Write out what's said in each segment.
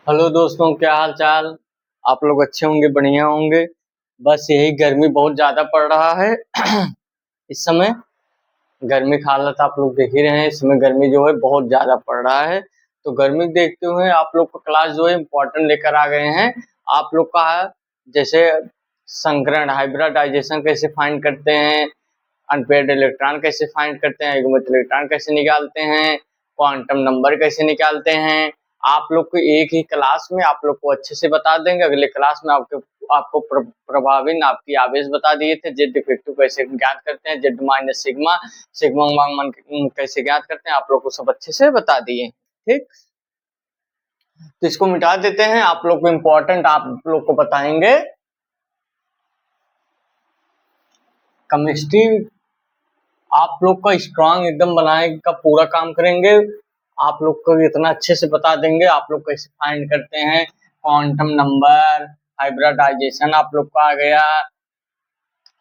Hello दोस्तों, क्या हाल चाल। आप लोग अच्छे होंगे, बढ़िया होंगे। बस यही गर्मी बहुत ज़्यादा पड़ रहा है इस समय। गर्मी की हालत आप लोग देख ही रहे हैं। इस समय गर्मी जो है बहुत ज़्यादा पड़ रहा है। तो गर्मी को देखते हुए आप लोग का क्लास जो है इम्पोर्टेंट लेकर आ गए हैं। आप लोग का जैसे संकरण हाइब्रिडाइजेशन कैसे फाइंड करते हैं, अनपेयर्ड इलेक्ट्रॉन कैसे फाइंड करते हैं, युग्मित इलेक्ट्रॉन कैसे निकालते हैं, क्वांटम नंबर कैसे निकालते हैं, आप लोग को एक ही क्लास में आप लोग को अच्छे से बता देंगे। अगले क्लास में आपको प्रभावी नाभिकीय आवेश बता दिए थे। जेड इफेक्टिव कैसे ज्ञात करते हैं, जेड माइनस सिग्मा, सिग्मा मान कैसे ज्ञात करते हैं, आप लोग को सब अच्छे से बता दिए। ठीक, तो इसको मिटा देते हैं। आप लोग को इम्पोर्टेंट आप लोग को बताएंगे केमिस्ट्री। आप लोग का स्ट्रांग एकदम बनाने का पूरा काम करेंगे। आप लोग को इतना अच्छे से बता देंगे आप लोग कैसे फाइंड करते हैं क्वांटम नंबर, हाइब्रिडाइजेशन आप लोग का आ गया,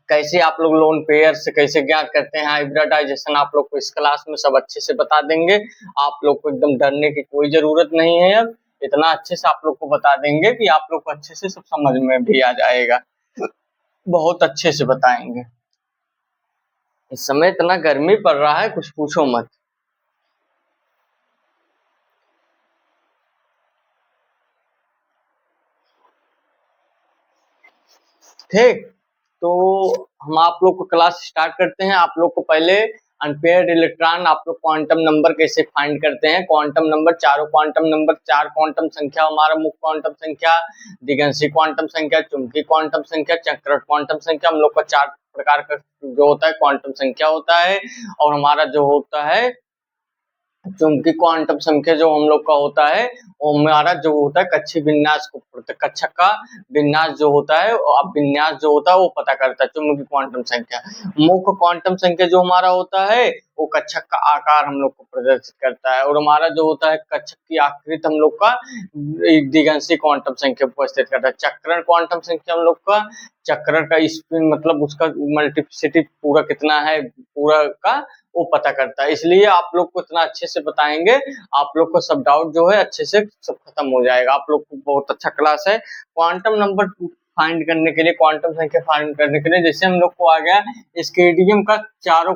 कैसे आप लोग लोन पेयर से कैसे ज्ञात करते हैं हाइब्रिडाइजेशन, आप लोग को इस क्लास में सब अच्छे से बता देंगे। आप लोग को एकदम डरने की कोई जरूरत नहीं है। अब इतना अच्छे से आप लोग को बता देंगे कि आप लोग को अच्छे से सब समझ में भी आ जाएगा। बहुत अच्छे से बताएंगे। इस समय इतना गर्मी पड़ रहा है कुछ पूछो मत। ठीक, तो हम आप लोग को क्लास स्टार्ट करते हैं। आप लोग को पहले अनपेयर्ड इलेक्ट्रॉन, आप लोग क्वांटम नंबर कैसे फाइंड करते हैं। क्वांटम नंबर, चारों क्वांटम नंबर, चार क्वांटम संख्या हमारा मुख्य क्वांटम संख्या, दिगंशी क्वांटम संख्या, चुंबकीय क्वांटम संख्या, चक्रण क्वांटम संख्या, हम लोग का चार प्रकार का जो होता है क्वांटम संख्या होता है। और हमारा जो होता है चुंबकीय क्वांटम संख्या जो हम लोग का होता है वो हमारा जो होता है कक्षीय विन्यास को, कक्षक का विन्यास जो होता है, विन्यास जो होता है वो पता करता है चुंबकीय क्वांटम संख्या। मुख्य क्वांटम संख्या जो हमारा होता है वो कक्षक का आकार हम लोग को प्रदर्शित करता है। और हमारा जो होता है कक्षक की आकृति हम लोग का दिगंशी क्वांटम संख्या उपस्थित करता है। चक्रण क्वांटम संख्या हम लोग का चक्रण का स्पिन मतलब उसका मल्टीप्लिसिटी पूरा कितना है पूरा का वो पता करता है। इसलिए आप लोग को इतना अच्छे से बताएंगे आप लोग को सब डाउट जो है अच्छे से सब खत्म हो जाएगा। आप लोग को बहुत अच्छा क्लास है। क्वांटम नंबर फाइंड करने के लिए, क्वांटम संख्या फाइंड करने के लिए, जैसे हम लोग को आ गया स्केडियम का चारों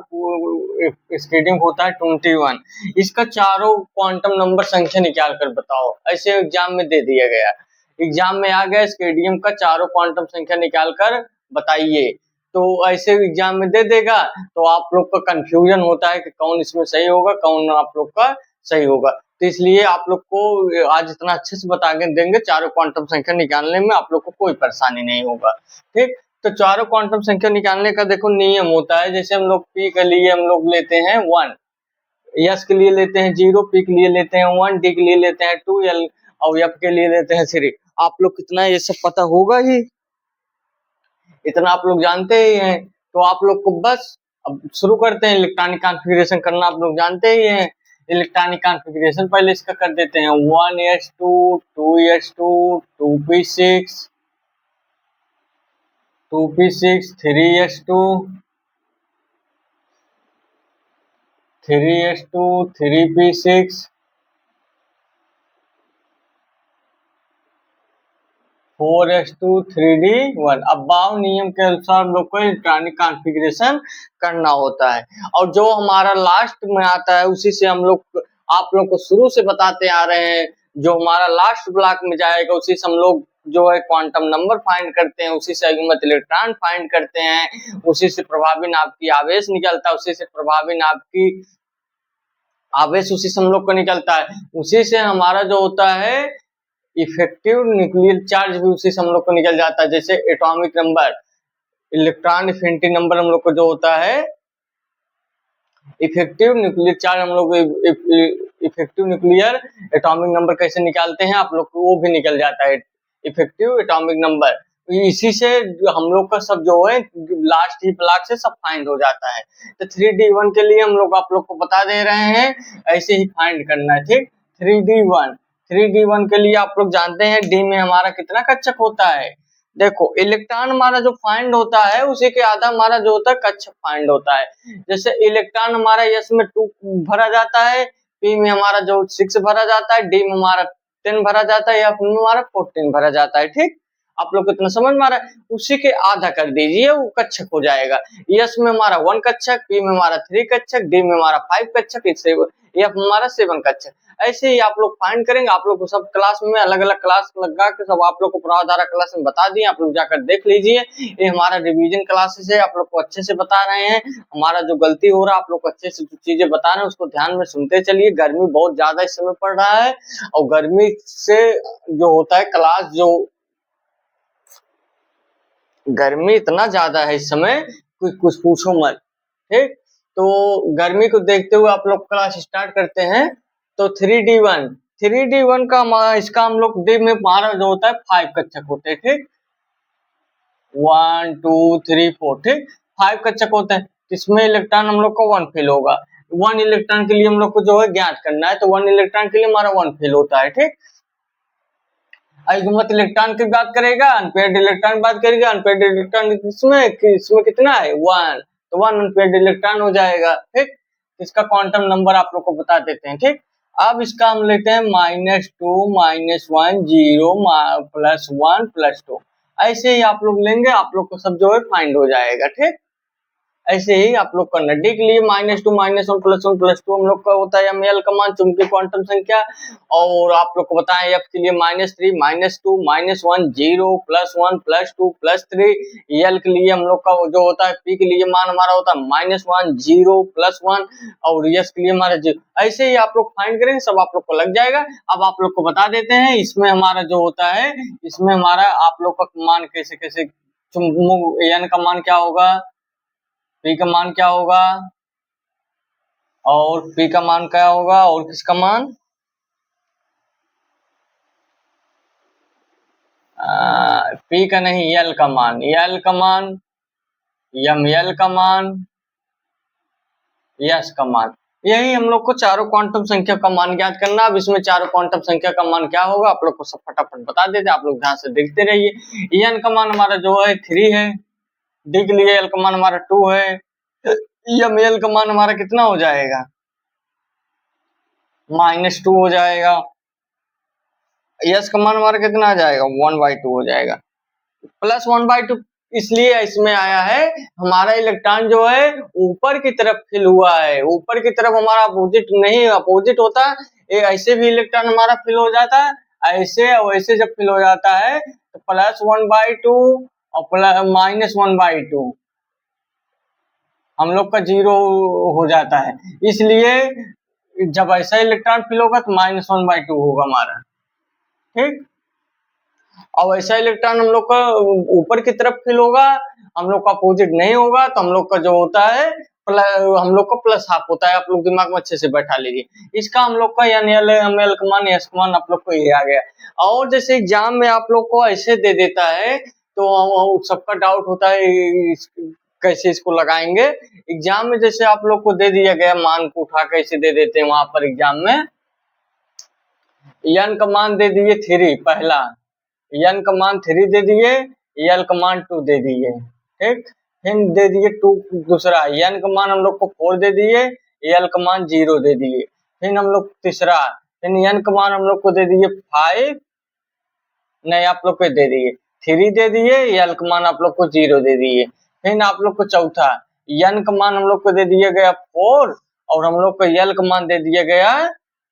स्केडियम होता है 21, इसका चारों क्वांटम नंबर संख्या निकाल कर बताओ। ऐसे एग्जाम में दे दिया गया, एग्जाम में आ गया स्केडियम का चारों क्वांटम संख्या निकाल कर बताइए। तो ऐसे एग्जाम में दे देगा तो आप लोग का कंफ्यूजन होता है कि कौन इसमें सही होगा कौन आप लोग का सही होगा। तो इसलिए आप लोग को आज इतना अच्छे से बता के देंगे चारों क्वांटम संख्या निकालने में आप लोग को कोई परेशानी नहीं होगा। ठीक, तो चारों क्वांटम संख्या निकालने का देखो नियम होता है। जैसे हम लोग पी के लिए हम लोग लेते हैं 1, एस के लिए लेते हैं 0, पी के लिए लेते हैं 1, डी के लिए लेते हैं 2, एल और एफ के लिए लेते हैं 3। आप लोग कितना ये सब पता होगा ही, इतना आप लोग जानते ही हैं। तो आप लोग को बस अब शुरू करते हैं। इलेक्ट्रॉनिक कॉन्फ़िगरेशन करना आप लोग जानते ही हैं। इलेक्ट्रॉनिक कॉन्फ़िगरेशन पहले इसका कर देते हैं 1s2 2s2 2p6 2p6 3s2 3s2 3p6 4s2 3d1। अब बाउ नियम के अनुसार हम लोग को इलेक्ट्रॉनिक कॉन्फ़िगरेशन करना होता है। और जो हमारा लास्ट में आता है उसी से हम लोग आप लोग को शुरू से बताते आ रहे हैं। जो हमारा लास्ट ब्लॉक में जाएगा उसी से हम लोग जो है क्वांटम नंबर फाइंड करते हैं, उसी से युग्मित इलेक्ट्रॉन फाइंड करते हैं, उसी से प्रभावी नाभिकीय आवेश निकलता है, उसी से प्रभावी नाभिकीय आवेश उसी से हम लोग को निकलता है, उसी से हमारा जो होता है इफेक्टिव न्यूक्लियर चार्ज भी उसी से हम लोग को निकल जाता है। जैसे atomic number, electron affinity number हम लोग को जो होता है इफेक्टिव न्यूक्लियर चार्ज, हम लोग इफेक्टिव न्यूक्लियर एटॉमिक नंबर कैसे निकालते हैं आप लोग को वो भी निकल जाता है, इफेक्टिव एटॉमिक नंबर। इसी से हम लोग का सब जो है लास्ट ही ब्लॉक से सब फाइंड हो जाता है। तो 3d1 के लिए हम लोग आप लोग को बता दे रहे हैं ऐसे ही फाइंड करना है। ठीक, 3d1 के लिए आप लोग जानते हैं डी में हमारा कितना कक्षक होता है। देखो इलेक्ट्रॉन हमारा जो फाइंड होता है उसी के आधा हमारा जो होता है कक्षक फाइंड होता है। जैसे इलेक्ट्रॉन हमारा एस में 2 भरा जाता है, पी में हमारा जो 6 भरा जाता है, डी में हमारा 16 भरा जाता है, एफ में हमारा 14 भरा जाता है। ठीक, आप लोग को इतना समझ में आ रहा है? उसी के आधा कर दीजिए, वो कक्षक हो जाएगा। एस में हमारा 1 कक्षक, पी में हमारा 3 कक्षक, डी में हमारा 5 कक्षक, इससे एफ में हमारा 7 कक्षक। ऐसे ही आप लोग फाइंड करेंगे। आप लोग को सब क्लास में अलग अलग क्लास लगा के सब आप लोग को प्रवाहधारा क्लास में बता दिए, आप लोग जाकर देख लीजिए। ये हमारा रिवीजन क्लासेस है, आप लोग को अच्छे से बता रहे हैं। हमारा जो गलती हो रहा है, आप लोग को अच्छे से जो चीजें बता रहे हैं उसको ध्यान में सुनते चलिए। गर्मी बहुत ज्यादा इस समय पड़ रहा है, और गर्मी से जो होता है क्लास, जो गर्मी इतना ज्यादा है इस समय कुछ पूछो मत। ठीक, तो गर्मी को देखते हुए आप लोग क्लास स्टार्ट करते हैं। तो 3D1 का इसका हम लोग डी में हमारा जो होता है 5 कक्षक होते हैं। ठीक, 1 2 3 4, ठीक, 5 कक्षक होते हैं। इसमें इलेक्ट्रॉन हम लोग को 1 फिल होगा। 1 इलेक्ट्रॉन के लिए हम लोग को जो है ज्ञात करना है, तो 1 इलेक्ट्रॉन के लिए हमारा 1 फिल होता है। ठीक, अयुग्मित इलेक्ट्रॉन की बात करेगा, अनपेयर्ड इलेक्ट्रॉन की बात करेगा। अनपेयर्ड इलेक्ट्रॉन इसमें कितना है 1, तो 1 अनपेयर्ड इलेक्ट्रॉन हो जाएगा। ठीक, इसका क्वांटम नंबर आप लोग को बता देते हैं। ठीक, अब इसका हम लेते हैं -2 -1 0 +1 +2। ऐसे ही आप लोग लेंगे, आप लोग को सब जो है फाइंड हो जाएगा। ठीक, ऐसे ही आप लोग करना। डी के लिए -2 -1 +1 +2 हम लोग का होता है ml का मान, चुंबकीय क्वांटम संख्या। और आप लोग को बताएं एफ के लिए -3 -2 -1 0 +1 +2 +3। एल के लिए हम लोग का जो होता है, पी के लिए मान हमारा होता है -1 0 +1, और एस के लिए हमारा 0। ऐसे ही आप लोग फाइंड करेंगे, सब आप लोग को लग जाएगा। अब आप लोग को बता देते हैं, इसमें हमारा जो होता है, इसमें हमारा आप लोग का मान कैसे कैसे, एन का मान क्या होगा, पी का मान क्या होगा, और पी का मान क्या होगा, और किसका मान, पी का नहीं, एल का मान, एल का मान, एल का मान, एस का मान। यही हम लोग को चारों क्वांटम संख्या का मान ज्ञात करना। अब इसमें चारों क्वांटम संख्या का मान क्या होगा, आप लोग को सब फटाफट बता देते, आप लोग ध्यान से देखते रहिए। एन का मान हमारा जो है 3 है, डी के लिए एल का मान हमारा 2 है, एल का मान हमारा कितना हो जाएगा, -2 हो जाएगा। यस का मान हमारा कितना आ जाएगा, 1/2 हो जाएगा। +1/2 इसलिए इसमें आया है, हमारा इलेक्ट्रॉन जो है ऊपर की तरफ फिल हुआ है। ऊपर की तरफ हमारा अपोजिट नहीं, अपोजिट होता है, ऐसे भी इलेक्ट्रॉन हमारा फिल हो जाता है, ऐसे और ऐसे जब फिल हो जाता है तो +1/2 और -1/2 हम लोग का 0 हो जाता है। इसलिए जब ऐसा इलेक्ट्रॉन फिल होगा तो -1/2 होगा हमारा। ठीक, और वैसा इलेक्ट्रॉन हम लोग का ऊपर की तरफ फिल होगा, हम लोग का अपोजिट नहीं होगा, तो हम लोग का जो होता है हम लोग का +½ होता है। आप लोग दिमाग में अच्छे से बैठा लीजिए। इसका हम लोग का ml का मान, s का मान आप लोग को ये आ गया। और जैसे एग्जाम में आप लोग को ऐसे दे देता है, तो सबका डाउट होता है कैसे इसको लगाएंगे। एग्जाम में जैसे आप लोग को दे दिया गया, मान को उठा कैसे दे देते हैं वहां पर एग्जाम में, n का मान दे दिए 3 पहला, n का मान 3 दे दिए, l का मान 2 दे दिए। ठीक, फिर दे दिए 2 दूसरा, n का मान हम लोग को 4 दे दिए, l का मान 0 दे दिए। फिर हम लोग तीसरा, फिर n का मान हम लोग को दे दिए 5, नहीं आप लोग को दे दिए 3 दे दिए, l का मान आप लोग को 0 दे दिए। फिर आप लोग को चौथा, n का मान हम लोग को दे दिया गया 4, और हम लोग को l का मान दे दिया गया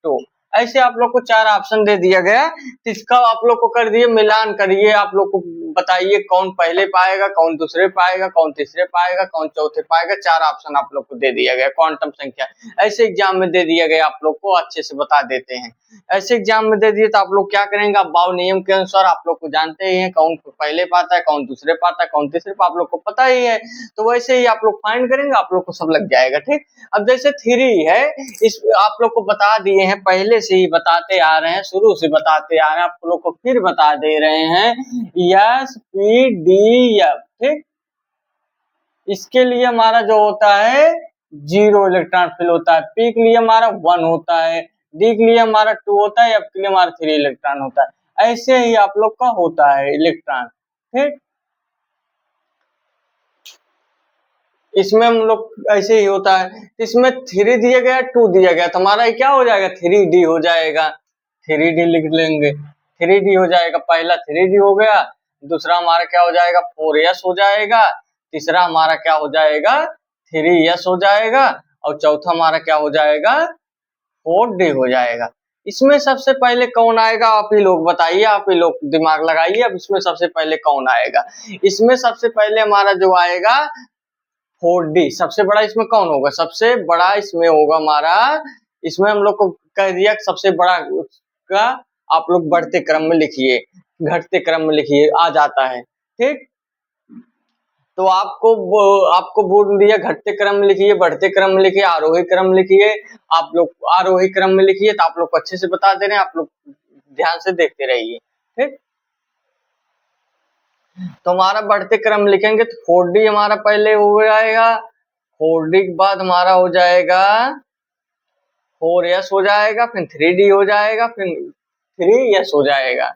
2। ऐसे आप लोग को 4 ऑप्शन दे दिया गया, तो इसका आप लोग को कर दिए मिलान करिए। आप लोग को बताइए कौन पहले पाएगा, कौन दूसरे पाएगा, कौन तीसरे पाएगा, कौन चौथे पाएगा। 4 ऑप्शन आप लोग को दे दिया गया क्वांटम संख्या। ऐसे एग्जाम में दे दिया गया, आप लोग को अच्छे से बता देते हैं। ऐसे एग्जाम में दे दिए तो आप लोग क्या करेंगे, आप बाउ नियम के अनुसार आप लोग को जानते ही हैं, कौन पहले पाता है, कौन दूसरे पाता है, कौन तीसरे आप लोग को पता ही है। तो वैसे ही आप लोग फाइंड करेंगे, आप लोग को सब लग जाएगा। ठीक, अब जैसे 3 है, इस आप लोग को बता दिए हैं, पहले से ही बताते आ रहे हैं, शुरू से बताते आ रहे हैं, आप लोग को फिर बता दे रहे हैं, एस पी डी एफ। ठीक, इसके लिए हमारा जो होता है 0 इलेक्ट्रॉन फिल होता है, पी के लिए हमारा 1 होता है, डी के लिए हमारा 2 होता है, एफ के लिए हमारा 3 इलेक्ट्रॉन होता है। ऐसे ही आप लोग का होता है इलेक्ट्रॉन। ठीक, इसमें हम लोग ऐसे ही होता है। इसमें 3 दिया गया, 2 दिया गया, तो हमारा क्या हो जाएगा, 3D हो जाएगा। 3D लिख लेंगे, 3D हो जाएगा, पहला 3D हो गया, दूसरा हमारा क्या हो जाएगा 4s हो जाएगा, तीसरा हमारा क्या हो जाएगा 3s हो जाएगा, और चौथा हमारा क्या हो जाएगा 4D हो जाएगा। इसमें सबसे पहले कौन आएगा आप ही लोग बताइए, आप ही लोग दिमाग लगाइए, अब इसमें सबसे पहले कौन आएगा? इसमें सबसे पहले हमारा जो आएगा 4D, सबसे बड़ा इसमें कौन होगा? सबसे बड़ा इसमें होगा हमारा, इसमें हम लोग को कह दिया सबसे बड़ा का आप लोग बढ़ते क्रम में लिखिए, घटते क्रम में लिखिए, आ जाता है, ठीक। तो आपको बोल दिया घटते क्रम में लिखिए, बढ़ते क्रम में लिखिए, आरोही क्रम में लिखिए, आप लोग आरोही क्रम में लिखिए, तो आप लोग को अच्छे से बता दे रहे हैं, आप लोग ध्यान से देखते रहिए, ठीक। तो हमारा बढ़ते क्रम लिखेंगे तो 4D हमारा पहले हो जाएगा, 4D के बाद हमारा हो जाएगा 4s हो जाएगा, फिर 3D हो जाएगा, फिर 3s हो जाएगा।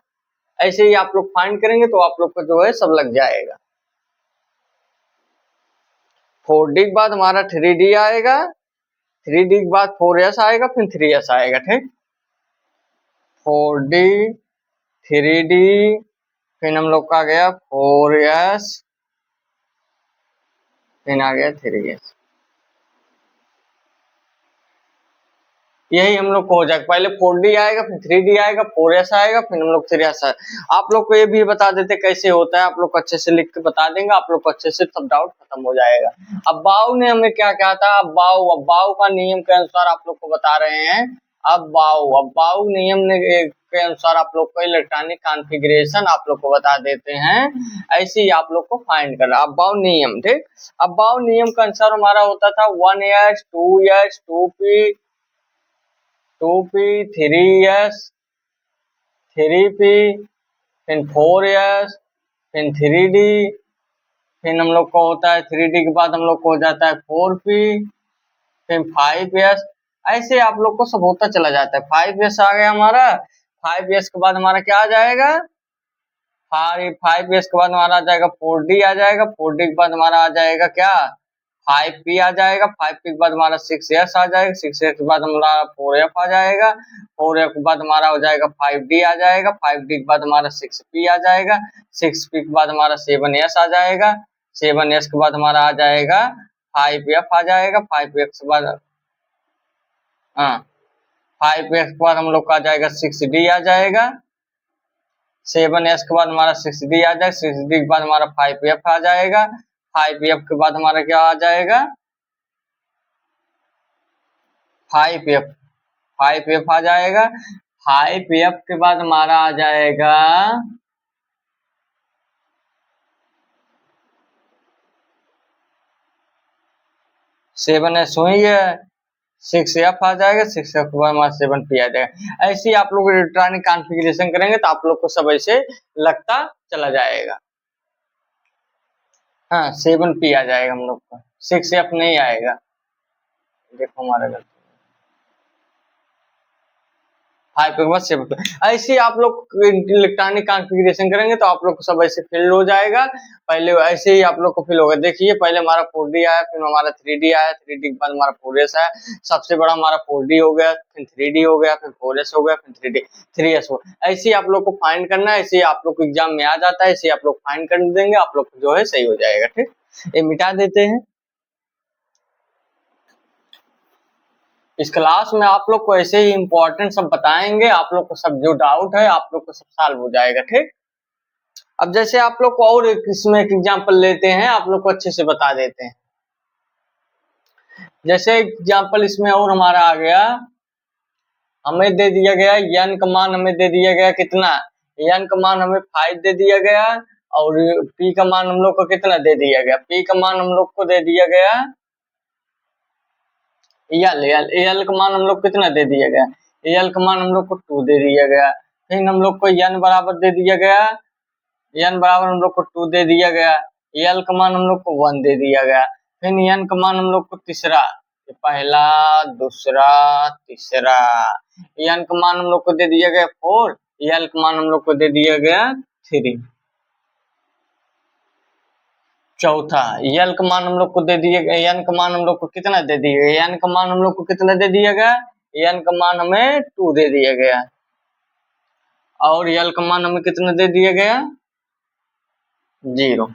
ऐसे ही आप लोग फाइंड करेंगे तो आप लोग को जो है सब लग जाएगा। 4D के बाद हमारा 3D आएगा, 3D के बाद 4s आएगा, फिर 3s आएगा, ठीक। 4D 3D फिर हम लोग का गया 4s, फिर आ गया 3s। यही हम लोग को हो जाएगा, पहले 4D आएगा, फिर 3D आएगा, 4s आएगा, फिर हम लोग 3s आएगा। आप लोग को ये भी बता देते कैसे होता है, आप लोग को अच्छे से लिख के बता देंगे, आप लोग को अच्छे से सब डाउट खत्म हो जाएगा। अब बाउ ने हमें क्या कहा था, अब बाउ का नियम के अनुसार आप लोग को बता रहे हैं। अब बाउ नियम के अनुसार आप लोग को इलेक्ट्रॉनिक कॉन्फ़िगरेशन आप लोग को बता देते हैं, ऐसे ही आप लोग को फाइंड करना। अब बाउ नियम, ठीक। अब बाउ नियम के अनुसार हमारा होता था 1s 2s 2p 2p 3s 3p फिर 4s फिर 3D, फिर हम लोग को होता है 3D के बाद हम लोग को हो जाता है 4p फिर 5s। ऐसे आप लोग को सब होता चला जाता है। 5s आ गया हमारा, 5s के बाद हमारा क्या आ जाएगा, 5s के बाद हमारा आ जाएगा 4D आ जाएगा, 4D के बाद हमारा आ जाएगा क्या 5p आ जाएगा, 5p के बाद हमारा 6s आ जाएगा, 6s के बाद हमारा 4f आ जाएगा, 4f के बाद हमारा हो जाएगा 5D आ जाएगा, 5D के बाद हमारा 6p आ जाएगा, 6p के बाद हमारा 7s आ जाएगा, 7s के बाद हमारा आ जाएगा 5f आ जाएगा, 5f के बाद 5f के बाद हम लोग का आ जाएगा 6D आ जाएगा, 7s के बाद हमारा 6D आ जाएगा, 6D के बाद हमारा 5f आ जाएगा, 5f के बाद हमारा क्या आ जाएगा 5f आ जाएगा, 5f के बाद हमारा आ जाएगा 7s हुई है, 6f आ जाएगा, 6f के बाद हमारा 7p आ जाएगा। ऐसे ही आप लोग इलेक्ट्रॉनिक कॉन्फ़िगरेशन करेंगे तो आप लोग को सब ऐसे लगता चला जाएगा। 7p आ जाएगा हम लोग का, 6f नहीं आएगा, देखो हमारा गलती 5 के बाद 7। ऐसे ही आप लोग इलेक्ट्रॉनिक कॉन्फ़िगरेशन करेंगे तो आप लोग को सब ऐसे फिल हो जाएगा। पहले ऐसे ही आप लोग को फिल होगा, देखिए पहले हमारा 4D आया, फिर हमारा 3D आया, 3D के बाद हमारा 4s आया, सबसे बड़ा हमारा 4D हो गया, फिर 3D हो गया, फिर 4s हो गया, फिर 3s हो। ऐसे ही आप लोग को फाइंड करना है, ऐसे ही आप लोग को एग्जाम में आ जाता है, ऐसे ही आप लोग फाइंड कर देंगे, आप लोग जो है सही हो जाएगा, ठीक। ये मिटा देते हैं। इस क्लास में आप लोग को ऐसे ही इम्पोर्टेंट सब बताएंगे, आप लोग को सब जो डाउट है आप लोग को सब सॉल्व हो जाएगा, ठीक। अब जैसे आप लोग को और इसमें एक एग्जांपल लेते हैं, आप लोग को अच्छे से बता देते हैं। जैसे एग्जांपल इसमें और हमारा आ गया, हमें दे दिया गया n का मान हमें दे दिया गया कितना, n का मान हमें 5 दे दिया गया, और p का मान हम लोग को कितना दे दिया गया, p का मान हम लोग को दे दिया गया एल का मान हम लोग कितना दे दिया गया, एल का मान हम लोग को 2 दे दिया गया, फिर हम लोग को n बराबर दे दिया गया, n बराबर हम लोग को 2 दे दिया गया, एल का मान हम लोग को 1 दे दिया गया, फिर n का मान हम लोग को तीसरा, पहला दूसरा तीसरा, n का मान हम लोग को दे दिया गया 4, एल का मान हम लोग को दे दिया गया 3, चौथा एल का मान हम लोग को दे दिया गया, एन का मान हम लोग को कितना दे दिया गया, एन का मान हम लोग को कितना दे दिया गया, एन का मान हमें 2 दे दिया गया, और यल का मान हमें कितना दे दिया गया, 0।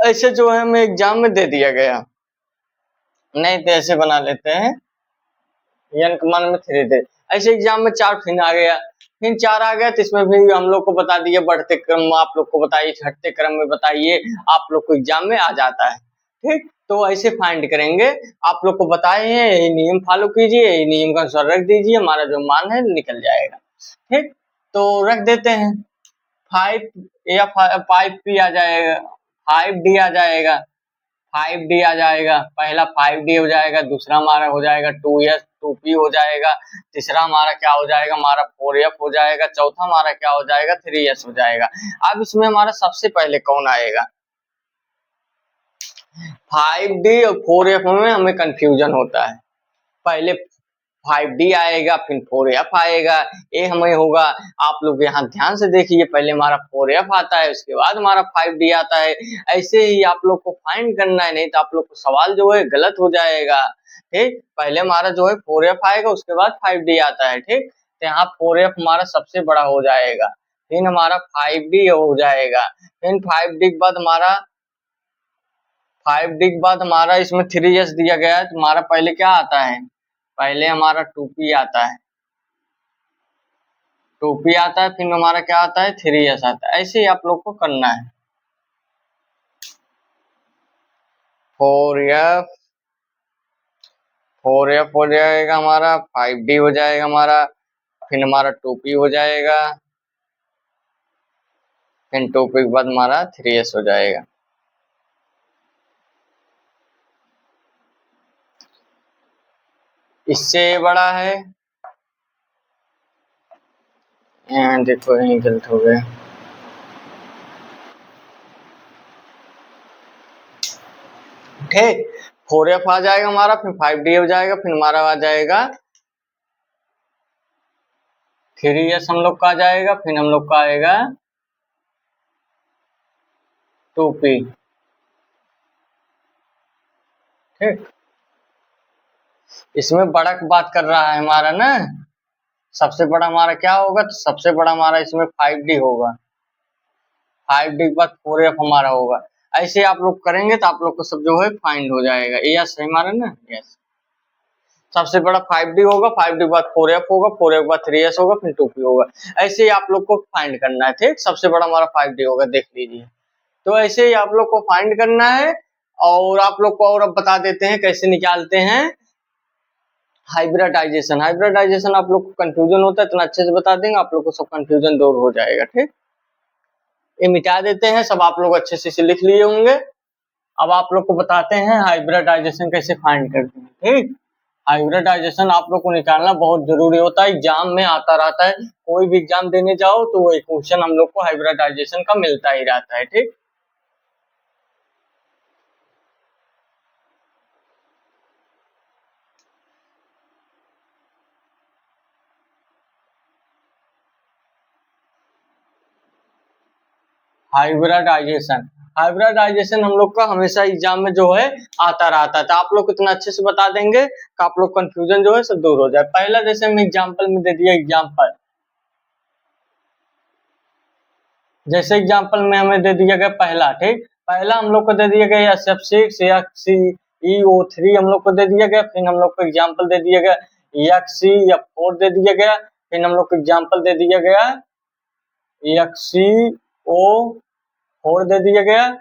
ऐसे जो है हमें एग्जाम में दे दिया गया, नहीं तो ऐसे बना लेते हैं यन का मान में 3 दे। ऐसे एग्जाम में 4 फिर आ गया, फिर 4 आ गया तो इसमें भी हम लोग को बता दिए, बढ़ते क्रम में आप लोग को बताइए, घटते क्रम में बताइए, आप लोग को एग्जाम में आ जाता है। ठीक, तो ऐसे फाइंड करेंगे, आप लोग को बताए हैं, यही नियम फॉलो कीजिए, यही नियम का अनुसार रख दीजिए, हमारा जो मान है निकल जाएगा। ठीक, तो रख देते हैं 5 या 5p आ जाएगा, 5d आ जाएगा, 5d आ जाएगा, पहला 5d हो जाएगा, दूसरा हमारा हो जाएगा 2s 2p हो जाएगा, तीसरा हमारा क्या हो जाएगा, हमारा 4f हो जाएगा, चौथा हमारा क्या हो जाएगा, 3s हो जाएगा। अब इसमें हमारा सबसे पहले कौन आएगा, 5d और 4f में हमें कंफ्यूजन होता है, पहले 5d आएगा फिर 4f आएगा, ये हमें होगा। आप लोग यहाँ ध्यान से देखिए, पहले हमारा 4f आता है, उसके बाद हमारा 5d आता है। ऐसे ही आप लोग को फाइंड करना है, नहीं तो आप लोग को सवाल जो है गलत हो जाएगा। ठीक, पहले हमारा जो है 4f आएगा, उसके बाद 5d आता है। ठीक, तो यहाँ 4f हमारा सबसे बड़ा हो जाएगा, फिर हमारा 5d हो जाएगा, फिर 5d के बाद हमारा 5d के बाद हमारा इसमें 3s दिया गया है, तो हमारा पहले क्या आता है, पहले हमारा 2p आता है, 2p आता है, फिर हमारा क्या आता है, 3s आता है। ऐसे ही आप लोग को करना है। 4f हो जाएगा हमारा, 5d हो जाएगा हमारा, फिर हमारा 2p हो जाएगा, फिर 2p के बाद हमारा 3s हो जाएगा। इससे बड़ा है, देखो यही गलत हो गया। ठीक, 4f आ जाएगा हमारा, फिर 5d हो जाएगा, फिर हमारा आ जाएगा 3s हम लोग का आ जाएगा, फिर हम लोग का आएगा 2p। ठीक, इसमें बड़ा बात कर रहा है हमारा ना, सबसे बड़ा हमारा क्या होगा, तो सबसे बड़ा हमारा इसमें 5d होगा, 5d के बाद 4f हमारा होगा। ऐसे आप लोग करेंगे तो आप लोग को सब जो है फाइंड हो जाएगा। यस है हमारा ना, यस, सबसे बड़ा 5d होगा, 5d के बाद 4f होगा, 4f के बाद 3s होगा, फिर 2p होगा। ऐसे ही आप लोग को फाइंड करना है। ठीक, सबसे बड़ा हमारा 5d होगा, देख लीजिए। तो ऐसे ही आप लोग को फाइंड करना है, और आप लोग को और अब बता देते हैं कैसे निकालते हैं हाइब्रिडाइजेशन। हाइब्रिडाइजेशन आप लोग को कंफ्यूजन होता है, इतना अच्छे से बता देंगे, आप लोग को सब कंफ्यूजन दूर हो जाएगा। ठीक, ये मिटा देते हैं, सब आप लोग अच्छे से इसे लिख लिए होंगे। अब आप लोग को बताते हैं हाइब्रिडाइजेशन कैसे फाइंड करते हैं। ठीक, हाइब्रिडाइजेशन आप लोग को निकालना बहुत जरूरी होता है, एग्जाम में आता रहता है, कोई भी एग्जाम देने जाओ तो वो क्वेश्चन हम लोग को हाइब्रिडाइजेशन का मिलता ही रहता है। ठीक, हाइब्रिडाइजेशन, हाइब्रिडाइजेशन हम लोग का हमेशा एग्जाम में जो है आता रहता है, तो आप लोग इतना अच्छे से बता देंगे कि आप लोग कंफ्यूजन जो है सब दूर हो जाए। पहला जैसे हम एग्जाम्पल में दे दिया, एग्जाम्पल जैसे एग्जाम्पल में हमें दे दिया गया पहला। ठीक, पहला हम लोग को दे दिया गया SF6 या XeO3 हम लोग को दे दिया गया, फिर हम लोग को एग्जाम्पल दे दिया गया XeF4 दे दिया गया, फिर हम लोग को एग्जाम्पल दे दिया गया XeO4 दे दिया गया।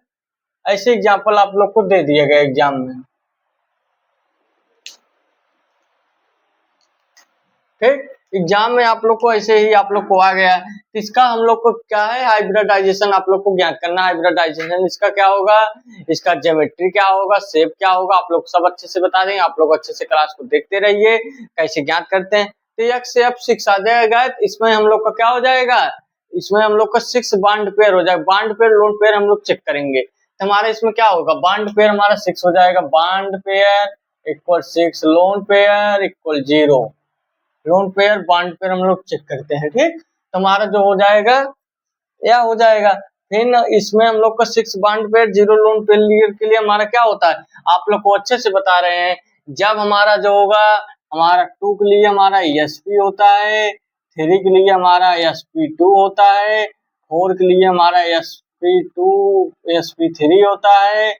ऐसे एग्जाम्पल आप लोग को दे दिया गया एग्जाम में। ठीक, एग्जाम में आप लोग को ऐसे ही आप लोग को आ गया, इसका हम लोग को क्या है, हाइब्रिडाइजेशन आप लोग को ज्ञात करना। हाइब्रिडाइजेशन इसका क्या होगा, इसका ज्योमेट्री क्या होगा, शेप क्या होगा, आप लोग सब अच्छे से बता देंगे। आप लोग अच्छे से क्लास को देखते रहिए कैसे ज्ञात करते हैं। तो XeF6 आ जाएगा, इसमें हम लोग का क्या हो जाएगा, इसमें हम लोग का 6 बॉन्ड पेयर हो जाएगा, बॉन्ड पेयर लोन पेयर हम लोग चेक करेंगे, तो हमारा इसमें क्या होगा, बॉन्ड पेयर हमारा 6 हो जाएगा, bond pair equal 6, lone pair equal 0, lone pair bond pair हम लोग चेक करते हैं। ठीक, तो हमारा जो हो जाएगा या हो जाएगा, फिर इसमें हम लोग का 6 बॉन्ड पेयर 0 लोन पेयर के लिए हमारा क्या होता है, आप लोग को अच्छे से बता रहे हैं, जब हमारा जो होगा हमारा 2 के लिए हमारा ESP होता है, 3 के लिए हमारा sp2 होता है, 4 के लिए हमारा sp2 sp3 होता है।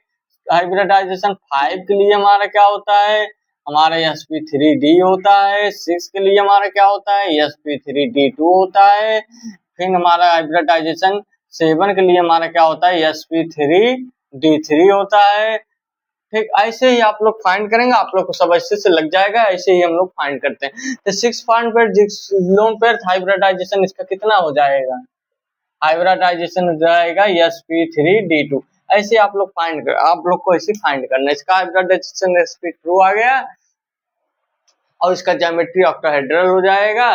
हाइब्रिडाइजेशन 5 के लिए हमारा क्या होता है, हमारा sp3d होता है। 6 के लिए हमारा क्या होता है, sp3d2 होता है। फिर हमारा हाइब्रिडाइजेशन 7 के लिए हमारा क्या होता है, sp3d3 होता है। ठीक, ऐसे ही आप लोग फाइंड करेंगे, आप लोग को सब ऐसे से लग जाएगा। ऐसे ही हम लोग फाइंड करते हैं। तो 6 find pair lone pair hybridization इसका कितना हो जाएगा, हाइब्रिडाइजेशन हो जाएगा sp3d2। ऐसे आप लोग फाइंड कर, आप लोग को ऐसे फाइंड करना है। इसका हाइब्रिडाइजेशन sp2 आ गया और इसका ज्योमेट्री ऑक्टाहेड्रल हो जाएगा।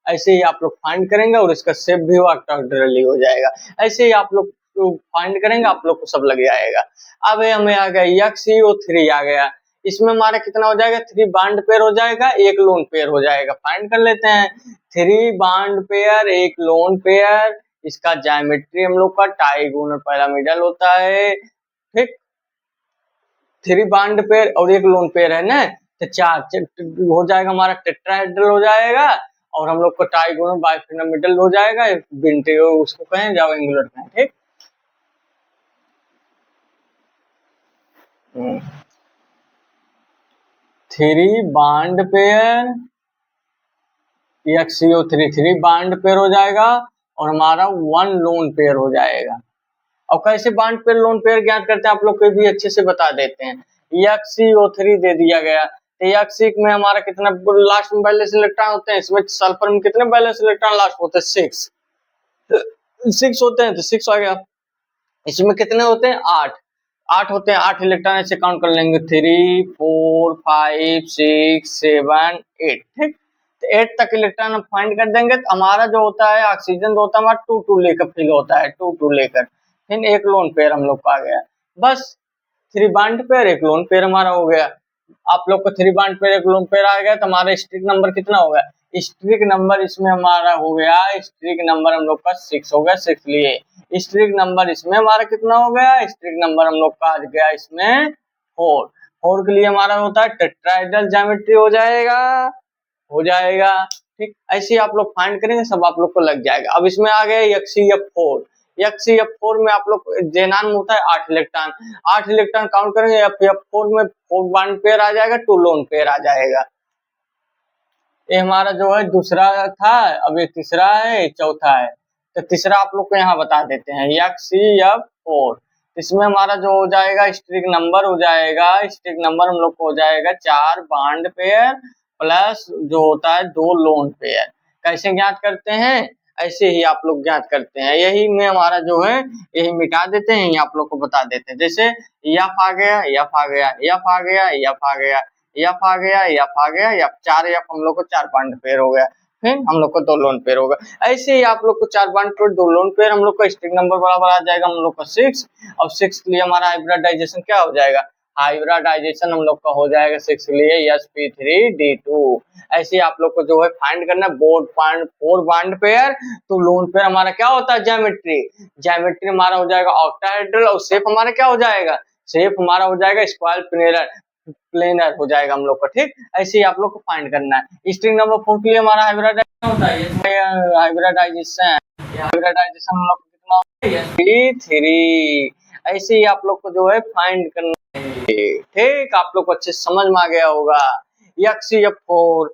ऐसे ही आप लोग फाइंड करेंगे और इसका शेप भी ऑक्टाहेड्रल ही हो जाएगा। ऐसे ही आप लोग फाइंड करेंगे, आप लोग को सब लग जाएगा। अब हमें आ गया XeO3 आ गया। इसमें हमारा कितना हो जाएगा, 3 बॉन्ड पेयर हो जाएगा, 1 लोन पेयर हो जाएगा। फाइंड कर लेते हैं। 3 बॉन्ड पेयर 1 लोन पेयर, इसका ज्योमेट्री हम लोग का ट्राइगोनल पिरामिडल होता है। ठीक, 3 बॉन्ड पेयर और 1 लोन पेयर है ना, तो 4 हो जाएगा हमारा, टेट्राहेड्रल हो जाएगा। और हम लोग को ट्राइगोनल बाइपिरामिडल हो जाएगा, बिंटे उसको कहें या एंगुलर कहें। ठीक, 3 bond pair XeO3 3 bond pair हो जाएगा और हमारा 1 लोन पेयर हो जाएगा। और कैसे बॉन्ड पेयर लोन पेयर ज्ञात करते हैं, आप लोग को भी अच्छे से बता देते हैं। XeO3 दे दिया गया, तो XE में हमारा कितना लास्ट में बैलेंस इलेक्ट्रॉन होते हैं, इसमें सल्फर में कितने बैलेंस इलेक्ट्रॉन लास्ट होते हैं, 6 होते हैं, तो 6 आ गया। इसमें कितने होते हैं, 8 होते हैं। 8 इलेक्ट्रॉन ऐसे काउंट कर लेंगे, 3 4 5 6 7 8। ठीक, तो 8 तक इलेक्ट्रॉन हम फाइंड कर देंगे। तो हमारा जो होता है ऑक्सीजन जो होता है हमारा 2 लेकर फिल होता है, 2 लेकर। फिर 1 लोन पेयर हम लोग का आ गया। बस 3 बॉन्ड पेयर 1 लोन पेयर हमारा हो गया। आप लोग को 3 बॉन्ड पेयर 1 लोन पेयर आ गया, तो हमारा स्ट्रिक नंबर कितना हो गया, स्ट्रिक नंबर इसमें हमारा हो गया, स्ट्रिक नंबर हम लोग का 6 हो गया। 6 लिए स्ट्रिक नंबर इसमें हमारा कितना हो गया, स्ट्रिक नंबर हम लोग का आ गया इसमें 4। 4 के लिए हमारा होता है टेट्राहेड्रल ज्योमेट्री हो जाएगा, हो जाएगा। ठीक, ऐसे ही आप लोग फाइंड करेंगे, सब आप लोग को लग जाएगा। अब इसमें आ गया XeF4। XeF4 में आप लोग जेनान में होता है 8 इलेक्ट्रॉन। 8 इलेक्ट्रॉन काउंट करेंगे, F4 में 4 बॉन्ड पेयर आ जाएगा, 2 लोन पेयर आ जाएगा। ये हमारा जो है दूसरा था, अब ये तीसरा है, चौथा है। तो तीसरा आप लोग को यहाँ बता देते हैं, XeF4। इसमें हमारा जो हो जाएगा स्ट्रिक नंबर हो जाएगा, स्ट्रिक नंबर हम लोग को हो जाएगा 4 बॉन्ड पेयर प्लस जो होता है 2 लोन पेयर। कैसे ज्ञात करते हैं, ऐसे ही आप लोग ज्ञात करते हैं। यही में हमारा जो है यही मिटा देते हैं, यही आप लोग को बता देते हैं। जैसे F आ गया, F आ गया, F आ गया, F आ गया, F आ गया, F आ गया, F 4 F हम लोग को 4 बॉन्ड पेयर हो गया। फिर हम लोग को 2 लोन पेयर होगा। ऐसे ही आप लोग को 4 बॉन्ड पेयर 2 लोन पेयर हम लोग का स्ट्रिक नंबर बराबर आ जाएगा हम लोग का 6। और 6 के लिए हमारा हाइब्रिडाइजेशन क्या हो जाएगा, हाइब्रिडाइजेशन हम लोग का हो जाएगा 6 के लिए sp3d2। ऐसे ही आप लोग को जो है फाइंड करना है बोर्ड पॉइंट 4 बॉन्ड पेयर, तो लोन पेयर हमारा क्या होता है, ज्योमेट्री। ज्योमेट्री हमारा हो जाएगा ऑक्टाहेड्रल और शेप हमारा क्या हो जाएगा, शेप हमारा हो जाएगा स्क्वायर प्लेनर हो जाएगा हम लोग का। ठीक, ऐसे ही आप लोग को फाइंड करना है। स्ट्रिंग नंबर 4 के लिए हमारा हाइब्रिडाइजेशन होता है, हाइब्रिडाइजेशन हम लोग को कितना होता है, sp3। ऐसे ही आप लोग को जो है फाइंड करना है। ठीक, आप लोग को अच्छे समझ में आ गया होगा। XeF4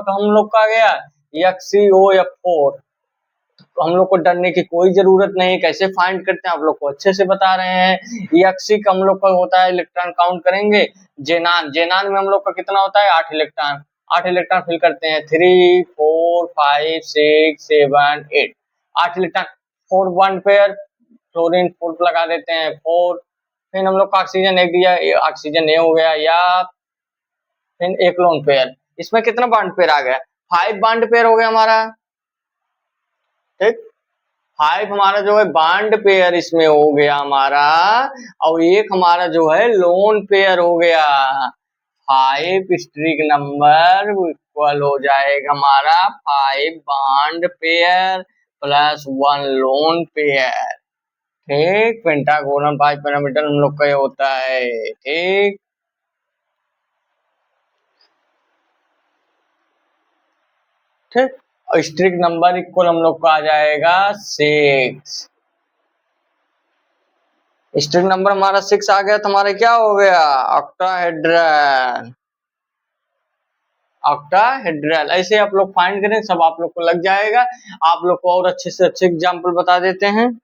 हम लोग का आ गया XeOF4। हम लोग को डरने की कोई जरूरत नहीं, कैसे फाइंड करते हैं आप लोग को अच्छे से बता रहे हैं। Xe का हम लोग का होता है, इलेक्ट्रॉन काउंट करेंगे, जेनान में हम लोग का कितना होता है, 8 इलेक्ट्रॉन। 8 इलेक्ट्रॉन फिल करते हैं, 3 4 5 6 7 8। 8 इलेक्ट्रॉन 4 बॉन्ड पेयर, फ्लोरीन 4 लगा देते हैं 4। फिर हम लोग का ऑक्सीजन एक दिया, ऑक्सीजन ए हो गया, या फिर 1 लोन पेयर। इसमें कितना बॉन्ड पेयर आ गया, 5 बॉन्ड पेयर हो गया हमारा। ठीक, 5 हमारा जो है बॉन्ड पेयर इसमें हो गया हमारा, और 1 हमारा जो है लोन पेयर हो गया। 5 स्ट्रिक नंबर इक्वल हो जाएगा हमारा 5 bond pair plus 1 lone pair. ठीक, पेंटागोनल बाइपिरामिडल हम लोग का ये होता है। ठीक, ठीक। और स्ट्रिक नंबर इक्वल हम लोग को आ जाएगा 6। स्ट्रिक नंबर हमारा 6 आ गया तो हमारा क्या हो गया, ऑक्टाहेड्रल। ऑक्टाहेड्रल ऐसे आप लोग फाइंड करें, सब आप लोग को लग जाएगा। आप लोग को और अच्छे से अच्छे एग्जाम्पल बता देते हैं।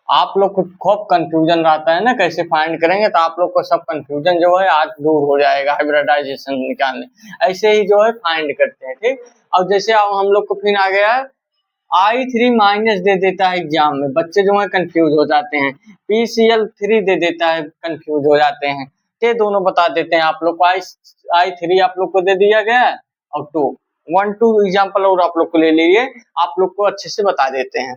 आप लोग को खूब कंफ्यूजन रहता है ना कैसे फाइंड करेंगे, तो आप लोग को सब कंफ्यूजन जो है आज दूर हो जाएगा हाइब्रिडाइजेशन निकालने। ऐसे ही जो है फाइंड करते हैं, ठीक। और जैसे अब हम लोग को फिर आ गया I3 माइनस दे देता है एग्जाम में, बच्चे जो है कंफ्यूज हो जाते हैं। PCl3 दे देता है, कंफ्यूज हो जाते हैं। ये दोनों बता देते हैं आप लोग को। I3 आप लोग को दे दिया गया और 1 2 एग्जाम्पल और आप लोग को ले लीजिए, आप लोग को अच्छे से बता देते हैं।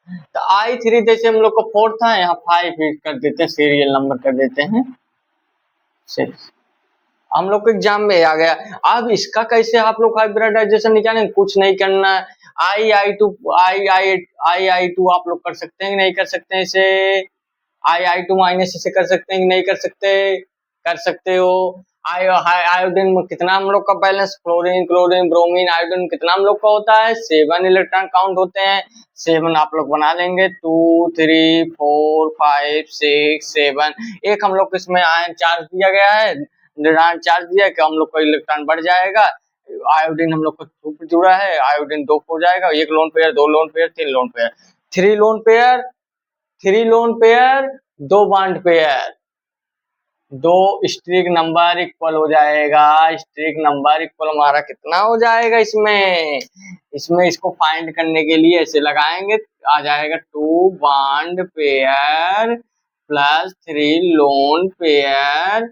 तो I3 जैसे हम लोग को 4 था, यहाँ 5 कर देते हैं, सीरियल नंबर कर देते हैं 6। हम लोग को एग्जाम में आ गया। अब इसका कैसे आप लोग हाइब्रिडाइजेशन निकालेंगे, कुछ नहीं करना है। I2 आप लोग कर सकते हैं, नहीं कर सकते हैं इसे। I2 माइनस इसे कर सकते हैं कि नहीं कर सकते, कर सकते हो। आयोडीन में कितना हम लोग का balance, chlorine chlorine bromine iodine कितना हम लोग का होता है, 7 इलेक्ट्रॉन काउंट होते हैं। 7 आप लोग बना लेंगे, 2 3 4 5 6 7। एक हम लोग को इसमें आयन चार्ज दिया गया है, निरान चार्ज दिया कि हम लोग का इलेक्ट्रॉन बढ़ जाएगा। आयोडीन हम लोग को 2 पे जुड़ा है, आयोडीन 2 हो जाएगा। 1 lone pair, 2 lone pair, 3 lone pair, 3 lone pair, 3 lone pair, 2 bond pair, 2 steric number equal हो जाएगा। स्ट्रिक नंबर इक्वल हमारा कितना हो जाएगा इसमें इसको फाइंड करने के लिए ऐसे लगाएंगे, आ जाएगा 2 bond pair plus 3 lone pair,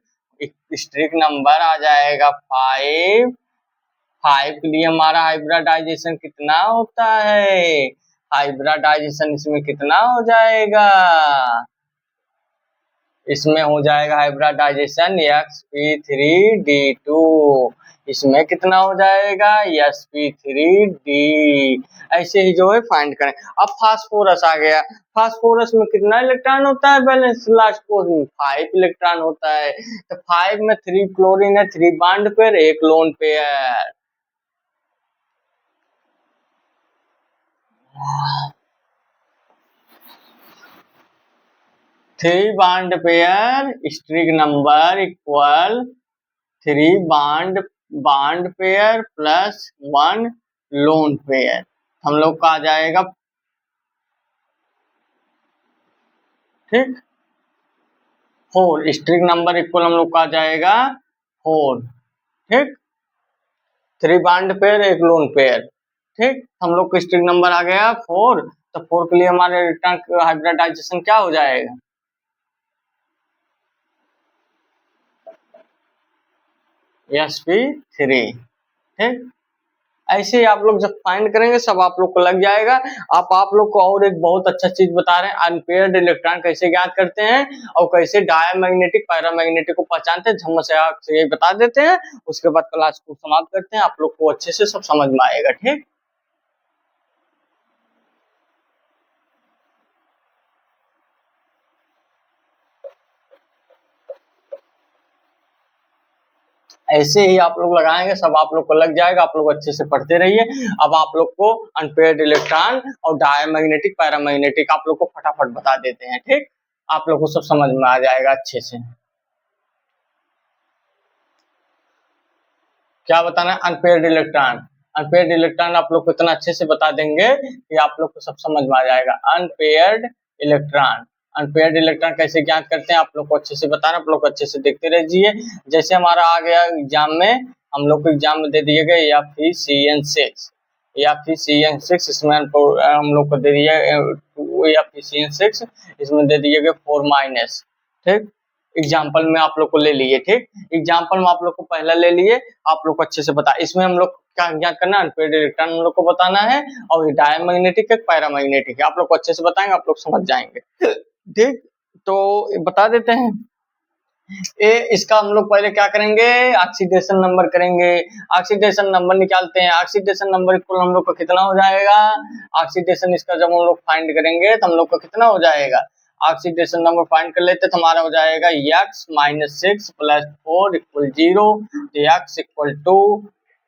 steric number आ जाएगा 5। 5 के लिए हमारा हाइब्रिडाइजेशन कितना होता है, हाइब्रिडाइजेशन इसमें कितना हो जाएगा, इसमें हो जाएगा हाइब्रिडाइजेशन sp3d2। इसमें कितना हो जाएगा sp3d। ऐसे ही जो है फाइंड करें। अब फास्फोरस आ गया। फास्फोरस में कितना इलेक्ट्रॉन होता है बैलेंस, लास्ट पोज में 5 इलेक्ट्रॉन होता है। तो 5 में 3 क्लोरीन है, 3 bond pair, 1 lone pair. Three bond pair steric number equal 3 bond pair plus 1 lone pair, हम लोग का आ जाएगा, ठीक, 4। स्ट्रिक नंबर इक्वल हम लोग का आ जाएगा 4, ठीक। 3 बॉन्ड पेयर, 1 लोन पेयर, ठीक। हम लोग का स्ट्रिक नंबर आ गया 4। तो 4 के लिए हमारे रिटर्न हाइब्रिडाइजेशन क्या हो जाएगा, sp3, ठीक। ऐसे ही आप लोग जब फाइंड करेंगे सब आप लोग को लग जाएगा। आप लोग को और एक बहुत अच्छा चीज बता रहे हैं, अनपेयर्ड इलेक्ट्रॉन कैसे ज्ञात करते हैं और कैसे डायमैग्नेटिक पैरामैग्नेटिक को पहचानते हैं, हम से ये बता देते हैं। उसके बाद क्लास को समाप्त करते हैं, आप लोग को अच्छे से सब समझ में आएगा, ठीक। ऐसे ही आप लोग लगाएंगे सब आप लोग को लग जाएगा। आप लोग अच्छे से पढ़ते रहिए। अब आप लोग को अनपेयर्ड इलेक्ट्रॉन और डायमैग्नेटिक पैरामैग्नेटिक आप लोग को फटाफट बता देते हैं, ठीक। आप लोग को सब समझ में आ जाएगा अच्छे से। क्या बताना है, अनपेयर्ड इलेक्ट्रॉन। अनपेयर्ड इलेक्ट्रॉन आप लोग को इतना अच्छे से बता देंगे कि आप लोग को सब समझ में आ जाएगा। अनपेयर्ड इलेक्ट्रॉन, अनपेयर्ड इलेक्ट्रॉन कैसे ज्ञात करते हैं आप लोग को अच्छे से बताना, आप लोग अच्छे से देखते रहिए। जैसे हमारा आ गया एग्जाम में, हम लोग को एग्जाम में दे दिए गए FeCN6, FeCN6, इसमें हम लोग को दे दिया FeCN6, इसमें दे दिए गए 4-, ठीक। एग्जाम्पल में आप लोग को ले लिए, ठीक। एग्जाम्पल में आप लोग को पहला ले लिए, आप लोग को अच्छे से बता, इसमें हम लोग क्या ज्ञात करना है, अनपेयर्ड इलेक्ट्रॉन हम लोग को बताना है, और ये डायमैग्नेटिक है पैरामैग्नेटिक है, आप लोग को अच्छे से बताएंगे, आप लोग समझ जाएंगे, ठीक। तो बता देते हैं इसका हम लोग पहले क्या करेंगे, ऑक्सीडेशन नंबर करेंगे। ऑक्सीडेशन नंबर निकालते हैं। ऑक्सीडेशन नंबर इक्वल हम लोग का कितना हो जाएगा, ऑक्सीडेशन इसका जब हम लोग फाइंड करेंगे तो हम लोग का कितना हो जाएगा, ऑक्सीडेशन नंबर फाइंड कर लेते तो हमारा हो जाएगा x - 6 + 4 = 0, x = 2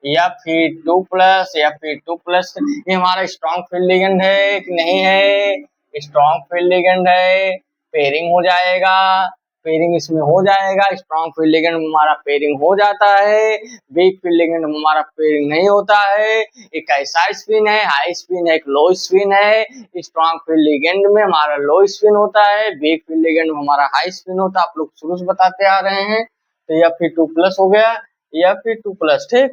या फिर 2 प्लस या फिर 2 प्लस। ये हमारा स्ट्रॉन्ग फील्ड लिगेंड है कि नहीं है? स्ट्रॉन्ग फील्ड लिगेंड है, पेयरिंग हो जाएगा, पेयरिंग इसमें हो जाएगा। स्ट्रॉन्ग फील्ड लिगेंड हमारा पेयरिंग हो जाता है, वीक फील्ड लिगेंड हमारा पेयरिंग नहीं होता है। एक ऐसा स्पिन है, हाई स्पिन है, एक लो स्पिन है। स्ट्रॉन्ग फील्ड लिगेंड में हमारा लो स्पिन होता है, वीक फील्ड लिगेंड में हमारा हाई स्पिन होता है। आप लोग शुरू से बताते आ रहे हैं। तो या फिर 2 प्लस हो गया या फिर 2 प्लस, ठीक।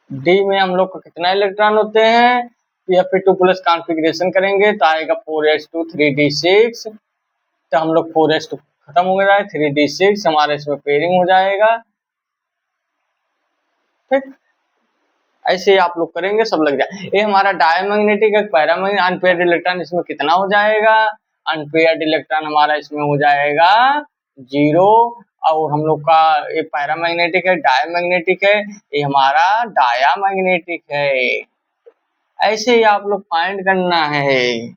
डी में हम लोग को कितना इलेक्ट्रॉन होते हैं? या फिर 2 प्लस कॉन्फ़िगरेशन करेंगे तो आएगा 4s2 3d6। तो हम लोग 4s2 खत्म हो गया है, 3d6 हमारे इसमें पेयरिंग हो जाएगा, ठीक। ऐसे ही आप लोग करेंगे, सब लग जाए। ये हमारा डायमैग्नेटिक एक पैरामैग्नेटिक अनपेयर्ड इलेक्ट्रॉन इसमें कितना हो जाएगा? अनपेयर्ड इलेक्ट्रॉन हमारा इसमें हो जाएगा 0। और हम लोग का ये पैरामैग्नेटिक है, डायमैग्नेटिक है, ये हमारा डायामैग्नेटिक है। ऐसे ही आप लोग फाइंड करना है।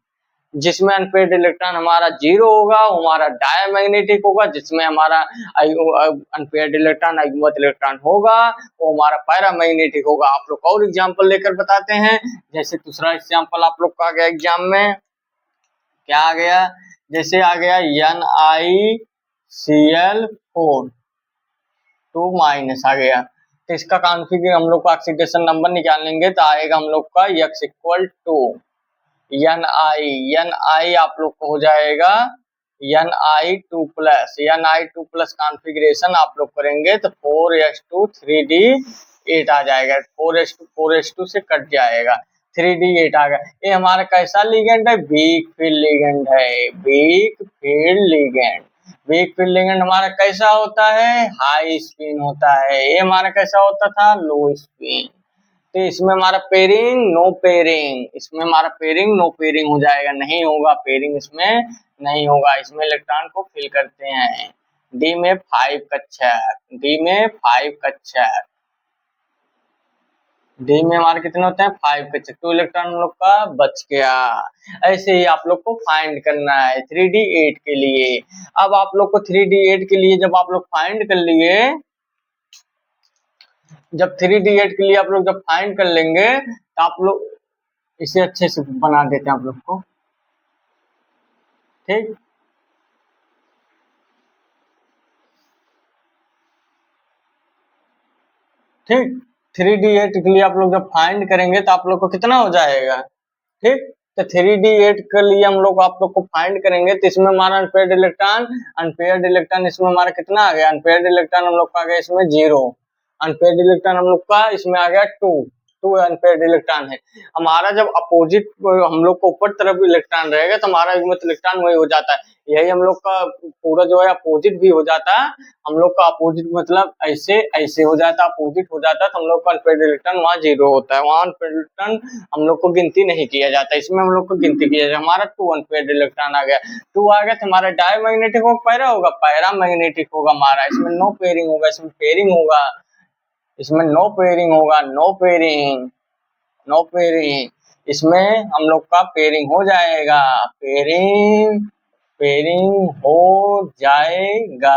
जिसमें अनपेयर्ड इलेक्ट्रॉन हमारा 0 होगा वो हमारा डायमैग्नेटिक होगा, जिसमें हमारा अनपेयर्ड इलेक्ट्रॉन अयुग्मित इलेक्ट्रॉन होगा वो हमारा पैरामैग्नेटिक होगा। आप लोग और एग्जांपल लेकर बताते हैं। जैसे दूसरा एग्जांपल आप लोग का आ गया एग्जाम में, क्या आ गया? जैसे आ गया NiCl4 2- आ गया। तो इसका कॉन्फ़िगर हम लोग को ऑक्सीडेशन नंबर निकालेंगे तो आएगा हम लोग का x = Ni आप लोग को हो जाएगा Ni2 plus. Ni2 plus configuration आप लोग करेंगे तो 4s2 3d8 आ जाएगा। 4s2 से कट जाएगा, 3d8 आ गया। ये हमारा कैसा लिगेंड है? वीक फील्ड लिगेंड है, weak field ligand. Weak field ligand हमारा कैसा होता है? हाई स्पिन होता है। ये हमारा कैसा होता था? लो स्पिन। तो इसमें हमारा पेयरिंग नो पेयरिंग, इसमें हमारा पेयरिंग नो पेयरिंग हो जाएगा, नहीं होगा पेयरिंग, इसमें नहीं होगा। इसमें इलेक्ट्रॉन को फिल करते हैं। डी में 5 कक्षक, डी में 5 कक्षक, डी में हमारे कितने होते हैं? 5 कक्षक। 2 इलेक्ट्रॉन हम लोग का बच गया। ऐसे ही आप लोग को फाइंड करना है 3d8 के लिए। अब आप लोग को 3d8 के लिए जब आप लोग फाइंड कर लिए, जब 3d8 के लिए आप लोग जब फाइंड कर लेंगे तो आप लोग इसे अच्छे से बना देते हैं आप लोग को, ठीक। ठीक, 3d8 के लिए आप लोग जब फाइंड करेंगे तो आप लोग को कितना हो जाएगा, ठीक। तो 3d8 के लिए हम लोग आप लोग को फाइंड करेंगे तो इसमें हमारा अनपेयर्ड इलेक्ट्रॉन इसमें हमारा कितना आ गया? अनपेयर्ड इलेक्ट्रॉन हम लोग का आ गया इसमें 0। अनपेयर्ड इलेक्ट्रॉन हम लोग का इसमें आ गया 2 अनपेयर्ड इलेक्ट्रॉन है। हमारा जब अपोजिट हम लोग को ऊपर तरफ इलेक्ट्रॉन रहेगा तो हमारा युग्मित इलेक्ट्रॉन वही हो जाता है। यही हम लोग का पूरा जो है अपोजिट भी हो जाता है। हम लोग का अपोजिट मतलब ऐसे ऐसे हो जाता है, अपोजिट हो जाता है तो हम लोग का अनपेयर्ड इलेक्ट्रॉन वहाँ 0 होता है, वहाँ अनपेयर्ड इलेक्ट्रॉन हम लोग को गिनती नहीं किया जाता। इसमें हम लोग को गिनती किया जाता है। हमारा 2 अनपेयर्ड इलेक्ट्रॉन आ गया, 2 आ गया तो हमारा डायमैग्नेटिक होगा, पैरा होगा, पैरामैग्नेटिक होगा हमारा। इसमें नो पेयरिंग होगा, इसमें पेयरिंग होगा, इसमें नो पेयरिंग होगा, नो पेयरिंग, नो पेयरिंग। इसमें हम लोग का पेयरिंग हो जाएगा, पेयरिंग पेयरिंग हो जाएगा।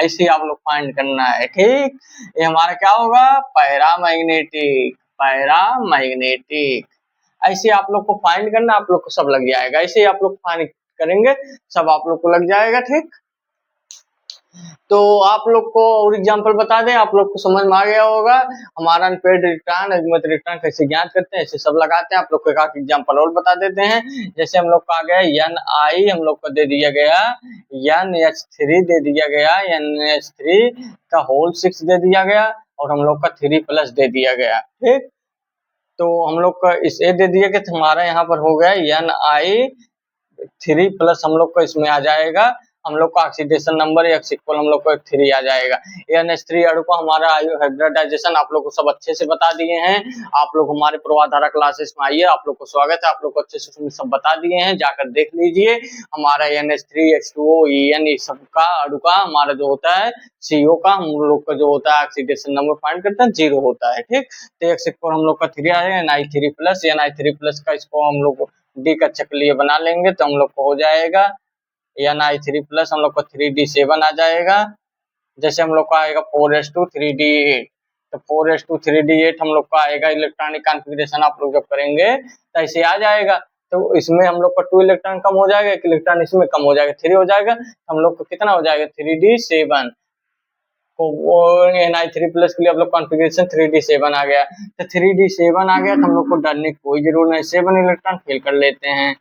ऐसे ही आप लोग फाइंड करना है, ठीक। ये हमारा क्या होगा? Paramagnetic, paramagnetic. ऐसे आप लोग को फाइंड करना, आप लोग को सब लग जाएगा। ऐसे ही आप लोग फाइंड करेंगे सब आप लोग को लग जाएगा, ठीक। तो आप लोग को और एग्जांपल बता दें, आप लोग को समझ में आ गया होगा। हमारा अनपेयर्ड इलेक्ट्रॉन अयुग्मित इलेक्ट्रॉन कैसे ज्ञात करते हैं, ऐसे सब लगाते हैं। आप लोग को एक एग्जांपल और बता देते हैं। जैसे हम लोग का आ गया Ni हम लोग को दे दिया गया, NH3 दे दिया गया, NH3 का होल 6 दे दिया गया और हम लोग का 3 प्लस दे दिया गया, ठीक। तो हम लोग का इस ए दे दिया कि हमारा यहाँ पर हो गया Ni3 प्लस हम लोग को इसमें आ जाएगा हम लोग का ऑक्सीडेशन नंबर एक्स इक्वल हम लोग को 3 आ जाएगा। NH3 अणु का हमारा हाइब्रिडाइजेशन आप लोग को सब अच्छे से बता दिए हैं। आप लोग हमारे पूर्वाधारा क्लासेस में आइए, आप लोग को स्वागत है। आप लोग को अच्छे से उसमें सब बता दिए हैं, जाकर देख लीजिए। हमारा NH3 H2O EN इस सब का अणु का हमारा जो होता है CO का हम लोग का जो होता है ऑक्सीडेशन नंबर फाइंड करते हैं 0 होता है। ठीक, तो एक्स इक्वल हम लोग का 3 आएगा। Ni3 प्लस का इसको हम लोग डी कक्षा के लिए बना लेंगे तो हम लोग को हो जाएगा Ni3 प्लस हम लोग को 3D7 आ जाएगा। जैसे हम लोग का आएगा 4s2 3D8, तो 4s2 3D8 हम लोग का आएगा। इलेक्ट्रॉनिक कॉन्फ़िगरेशन आप लोग जब करेंगे तो ऐसे आ जाएगा। तो इसमें हम लोग का 2 इलेक्ट्रॉन कम हो जाएगा, 1 इलेक्ट्रॉन इसमें कम हो जाएगा, 3 हो जाएगा। हम लोग को कितना हो जाएगा 3D7। तो Ni3 प्लस के लिए आप लोग कॉन्फ़िगरेशन 3D7 आ गया। तो 3D7 आ गया तो हम लोग को डरने की कोई जरूरत नहीं, 7 इलेक्ट्रॉन फिल कर लेते हैं।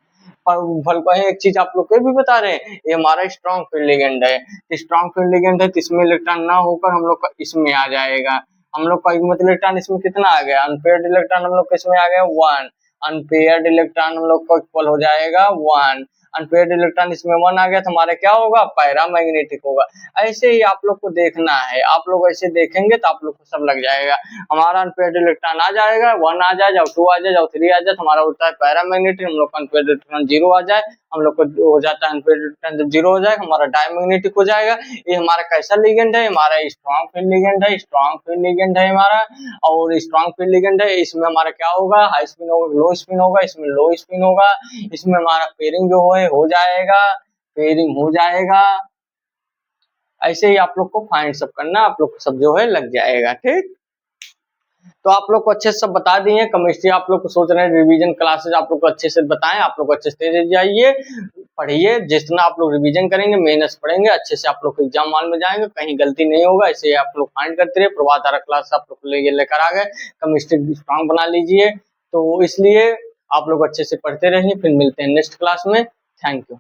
पर एक चीज आप लोग को भी बता रहे हैं, ये हमारा स्ट्रॉन्ग फील्ड लिगेंड है। स्ट्रॉन्ग फील्ड लिगेंड है तो इसमें इलेक्ट्रॉन ना होकर हम लोग का इसमें आ जाएगा। हम लोग का इलेक्ट्रॉन इसमें कितना आ गया, अनपेयर्ड इलेक्ट्रॉन हम लोग का इसमें आ गया 1। अनपेयर्ड इलेक्ट्रॉन हम लोग को इक्वल हो जाएगा 1। अनपेयर्ड इलेक्ट्रॉन इसमें 1 आ गया तो हमारा क्या होगा, पैरामैग्नेटिक होगा। ऐसे ही आप लोग को देखना है, आप लोग ऐसे देखेंगे तो आप लोग को सब लग जाएगा। हमारा अनपेयर्ड इलेक्ट्रॉन आ जाएगा, 1 आ जाए, जब 2 आ जाए, जब 3 आ जाए तो हमारा होता है पैरामैग्नेटिक। हम लोग का अनपेयर्ड इलेक्ट्रॉन 0 आ जाए, हम लोग को हो जाता है अनपेयर्ड इलेक्ट्रॉन जब 0 हो जाए हमारा डायमैग्नेटिक हो जाएगा। ये हमारा कैसा लिगेंड है, हमारा स्ट्रॉन्ग फील्ड लिगेंड है। स्ट्रॉन्ग फील्ड लिगेंड है हमारा, और स्ट्रॉन्ग फील्ड लिगेंड है। इसमें हमारा क्या होगा, हाई स्पिन होगा, लो स्पिन होगा, इसमें लो स्पिन होगा। इसमें हमारा पेयरिंग जो है हो जाएगा, पेयरिंग हो जाएगा। ऐसे ही आप लोग को फाइंड सब करना, आप लोग को सब जो है लग जाएगा। ठीक, तो आप लोग को अच्छे से सब बता दिए। केमिस्ट्री आप लोग को सोच रहे हैं रिवीजन क्लासेस आप लोग को अच्छे से बताएं, आप लोग अच्छे से जाइए पढ़िए। जितना आप लोग रिवीजन करेंगे, मेहनत से पढ़ेंगे, अच्छे से आप लोग एग्जाम हॉल में जाएंगे, कहीं गलती नहीं होगा। ऐसे आप लोग फाइंड करते रहिए। पूर्वाधारा क्लास आप लोग लेकर आ गए, केमिस्ट्री स्ट्रांग बना लीजिए। तो इसलिए आप लोग अच्छे से पढ़ते रहिए। फिर मिलते हैं नेक्स्ट क्लास में। Thank you.